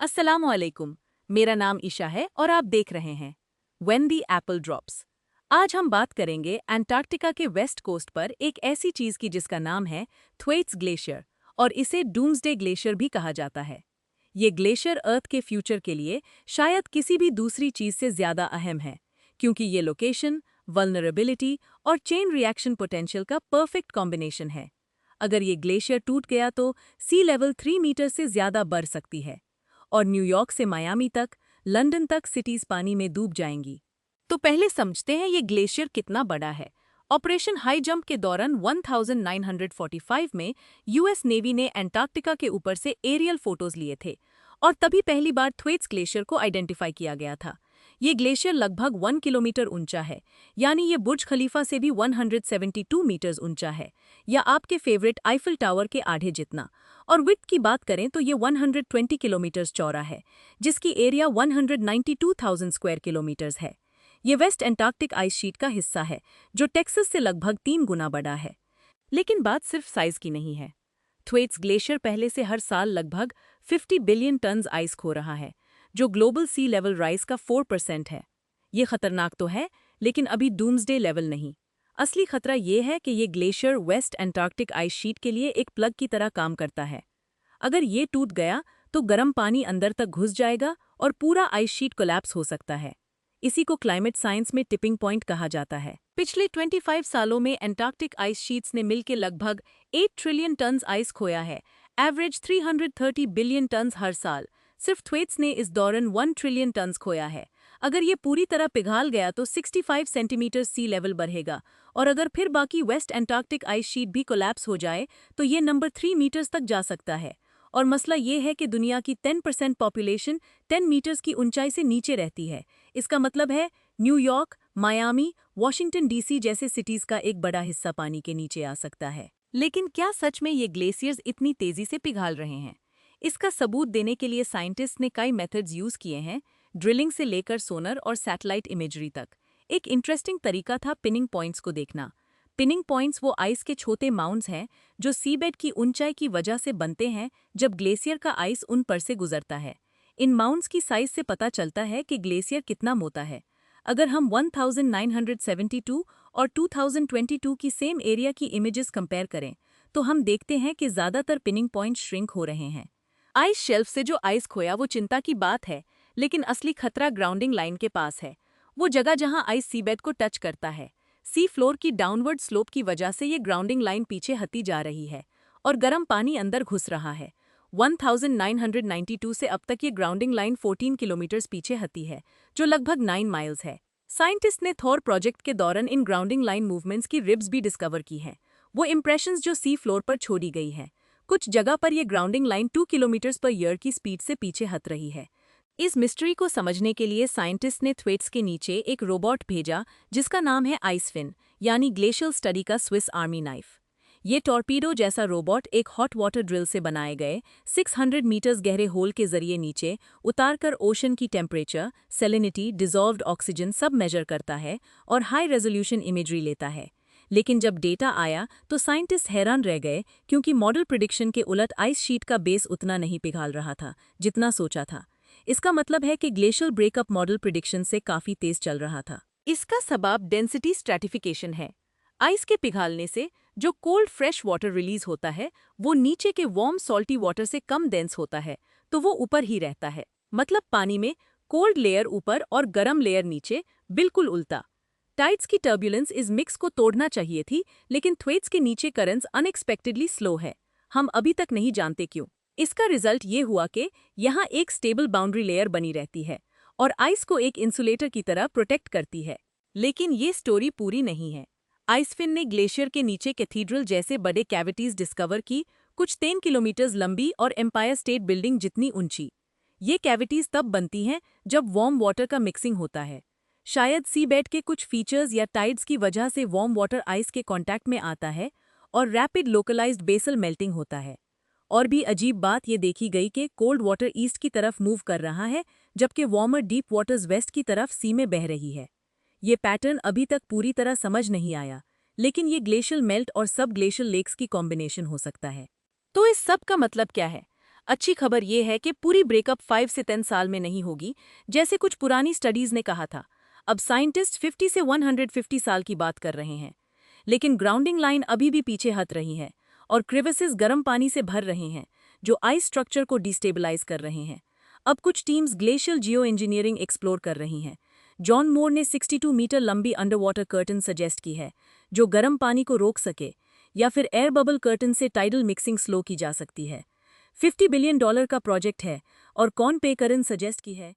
अस्सलामुअलैकुम। मेरा नाम ईशा है और आप देख रहे हैं व्हेन द एप्पल ड्रॉप्स। आज हम बात करेंगे अंटार्कटिका के वेस्ट कोस्ट पर एक ऐसी चीज की जिसका नाम है थ्वेट्स ग्लेशियर और इसे डूम्सडे ग्लेशियर भी कहा जाता है। ये ग्लेशियर अर्थ के फ्यूचर के लिए शायद किसी भी दूसरी चीज से ज्यादा अहम है, क्योंकि ये लोकेशन, वल्नरेबिलिटी और चेन रिएक्शन पोटेंशियल का परफेक्ट कॉम्बिनेशन है। अगर ये ग्लेशियर टूट गया तो सी लेवल 3 मीटर से ज्यादा बढ़ सकती है और न्यूयॉर्क से मायामी तक, लंदन तक सिटीज पानी में डूब जाएंगी। तो पहले समझते हैं ये ग्लेशियर कितना बड़ा है। ऑपरेशन हाई जंप के दौरान 1945 में यूएस नेवी ने अंटार्कटिका के ऊपर से एरियल फोटोज लिए थे और तभी पहली बार थ्वेट्स ग्लेशियर को आइडेंटिफाई किया गया था। ये ग्लेशियर लगभग 1 किलोमीटर ऊंचा है, यानी ये बुर्ज खलीफा से भी 172 मीटर्स ऊंचा है, या आपके फेवरेट आईफिल टावर के आधे जितना। और विड्थ की बात करें तो ये 120 किलोमीटर्स चौड़ा है, जिसकी एरिया 192,000 स्क्वायर किलोमीटर्स है। ये वेस्ट एंटार्क्टिक आइस शीट का हिस्सा है, जो टेक्सास से लगभग 3 गुना बड़ा है। लेकिन बात सिर्फ साइज की नहीं है। थ्वेट्स ग्लेशियर पहले से हर साल लगभग 50 बिलियन टन्स आइस खो रहा है, जो ग्लोबल सी लेवल राइज का 4% है। ये खतरनाक तो है, लेकिन अभी डूम्सडे लेवल नहीं। असली खतरा ये है कि ये glacier West Antarctic ice sheet के लिए एक प्लग की तरह काम करता है। अगर ये टूट गया तो गर्म पानी अंदर तक घुस जाएगा और पूरा आइस शीट कोलैप्स हो सकता है। इसी को क्लाइमेट साइंस में टिपिंग पॉइंट कहा जाता है। पिछले 25 सालों में एंटार्क्टिक आइस शीट्स ने मिलकर लगभग 8 ट्रिलियन टन्स आइस खोया है, एवरेज 330 बिलियन टन्स हर साल। सिर्फ थ्वेट्स ने इस दौरान 1 ट्रिलियन टन्स खोया है। अगर ये पूरी तरह पिघल गया तो 65 सेंटीमीटर सी लेवल बढ़ेगा, और अगर फिर बाकी वेस्ट एंटार्क्टिक आइस शीट भी कोलैप्स हो जाए तो ये नंबर 3 मीटर्स तक जा सकता है। और मसला ये है कि दुनिया की 10% पॉपुलेशन 10 मीटर्स की ऊंचाई से नीचे रहती है। इसका मतलब है न्यूयॉर्क, मायामी, वॉशिंगटन डीसी जैसे सिटीज का एक बड़ा हिस्सा पानी के नीचे आ सकता है। लेकिन क्या सच में ये ग्लेशियर्स इतनी तेजी से पिघल रहे हैं? इसका सबूत देने के लिए साइंटिस्ट ने कई मेथड्स यूज किए हैं, ड्रिलिंग से लेकर सोनर और सैटेलाइट इमेजरी तक। एक इंटरेस्टिंग तरीका था पिनिंग पॉइंट्स को देखना। पिनिंग पॉइंट्स वो आइस के छोटे माउंट्स हैं जो सीबेड की ऊंचाई की वजह से बनते हैं जब ग्लेशियर का आइस उन पर से गुजरता है। इन माउंट्स की साइज से पता चलता है कि ग्लेशियर कितना मोटा है। अगर हम 1972 और 2022 की सेम एरिया की इमेजेस कंपेयर करें तो हम देखते हैं कि ज़्यादातर पिनिंग पॉइंट श्रिंक हो रहे हैं। आइस शेल्फ से जो आइस खोया वो चिंता की बात है, लेकिन असली खतरा ग्राउंडिंग लाइन के पास है। वो जगह जहां आइस सीबेड को टच करता है। सी फ्लोर की डाउनवर्ड स्लोप की वजह से ये ग्राउंडिंग लाइन पीछे हटी जा रही है और गर्म पानी अंदर घुस रहा है। 1992 से अब तक ये ग्राउंडिंग लाइन 14 किलोमीटर्स पीछे हटी है, जो लगभग 9 माइल्स है। साइंटिस्ट ने थॉर प्रोजेक्ट के दौरान इन ग्राउंडिंग लाइन मूवमेंट्स की रिब्स भी डिस्कवर की हैं, वो इंप्रेशंस जो सी फ्लोर पर छोड़ी गई हैं। कुछ जगह पर यह grounding line 2 kilometres per year की स्पीड से पीछे हट रही है। इस मिस्ट्री को समझने के लिए साइंटिस्ट ने थ्वेट्स के नीचे एक रोबोट भेजा जिसका नाम है आइसफिन, यानी ग्लेशियल स्टडी का स्विस आर्मी नाइफ। ये टॉर्पीडो जैसा रोबोट एक हॉट वाटर ड्रिल से बनाए गए 600 मीटर्स गहरे होल के जरिए नीचे उतारकर ओशन की टेम्परेचर, सैलिनिटी, डिसॉल्व्ड ऑक्सीजन सब मेजर करता है और हाई रेजोल्यूशन इमेजरी लेता है। लेकिन जब डेटा आया तो साइंटिस्ट हैरान रह गए, क्योंकि मॉडल प्रिडिक्शन के उलट आइस शीट का बेस उतना नहीं पिघल रहा था जितना सोचा था। इसका मतलब है कि ग्लेशियल ब्रेकअप मॉडल प्रिडिक्शन से काफी तेज चल रहा था। इसका सबब डेंसिटी स्ट्रैटिफिकेशन है। आइस के पिघलने से जो कोल्ड फ्रेश वाटर रिलीज होता है वो नीचे के वार्म सॉल्टी वाटर से कम डेंस होता है, तो वो ऊपर ही रहता है। मतलब पानी में कोल्ड लेयर ऊपर और गर्म लेयर नीचे, बिल्कुल उल्टा। टाइड्स की टर्बुलेंस इस मिक्स को तोड़ना चाहिए थी, लेकिन थ्वेट्स के नीचे करंट्स अनएक्सपेक्टेडली स्लो है। हम अभी तक नहीं जानते क्यों। इसका रिजल्ट ये हुआ कि यहाँ एक स्टेबल बाउंड्री लेयर बनी रहती है और आइस को एक इंसुलेटर की तरह प्रोटेक्ट करती है। लेकिन ये स्टोरी पूरी नहीं है। आइसफिन ने ग्लेशियर के नीचे कैथीड्रल जैसे बड़े कैविटीज डिस्कवर की, कुछ 3 किलोमीटर लंबी और एम्पायर स्टेट बिल्डिंग जितनी ऊंची। ये कैविटीज तब बनती हैं जब वार्म वाटर का मिक्सिंग होता है। शायद सीबेड के कुछ फीचर्स या टाइड्स की वजह से वार्म वाटर आइस के कांटेक्ट में आता है और रैपिड लोकलाइज्ड बेसल मेल्टिंग होता है। और भी अजीब बात ये देखी गई कि कोल्ड वाटर ईस्ट की तरफ मूव कर रहा है, जबकि वार्मर डीप वाटर्स वेस्ट की तरफ सी में बह रही है। ये पैटर्न अभी तक पूरी तरह समझ नहीं आया, लेकिन ये ग्लेशियल मेल्ट और सब ग्लेशियल लेक्स की कॉम्बिनेशन हो सकता है। तो इस सब का मतलब क्या है? अच्छी खबर ये है कि पूरी ब्रेकअप 5 से 10 साल में नहीं होगी, जैसे कुछ पुरानी स्टडीज ने कहा था। अब साइंटिस्ट 50 से 150 साल की बात कर रहे हैं। लेकिन ग्राउंडिंग लाइन अभी भी पीछे हट रही है और क्रिविसेस गर्म पानी से भर रहे हैं, जो आइस स्ट्रक्चर को डिस्टेबलाइज कर रहे हैं। अब कुछ टीम्स ग्लेशियल जियो इंजीनियरिंग एक्सप्लोर कर रही हैं। जॉन मोर ने 62 मीटर लंबी अंडर वाटर कर्टन सजेस्ट की है, जो गर्म पानी को रोक सके, या फिर एयर बबल कर्टन से टाइडल मिक्सिंग स्लो की जा सकती है। $50 बिलियन का प्रोजेक्ट है और कौन पे करन सजेस्ट की है।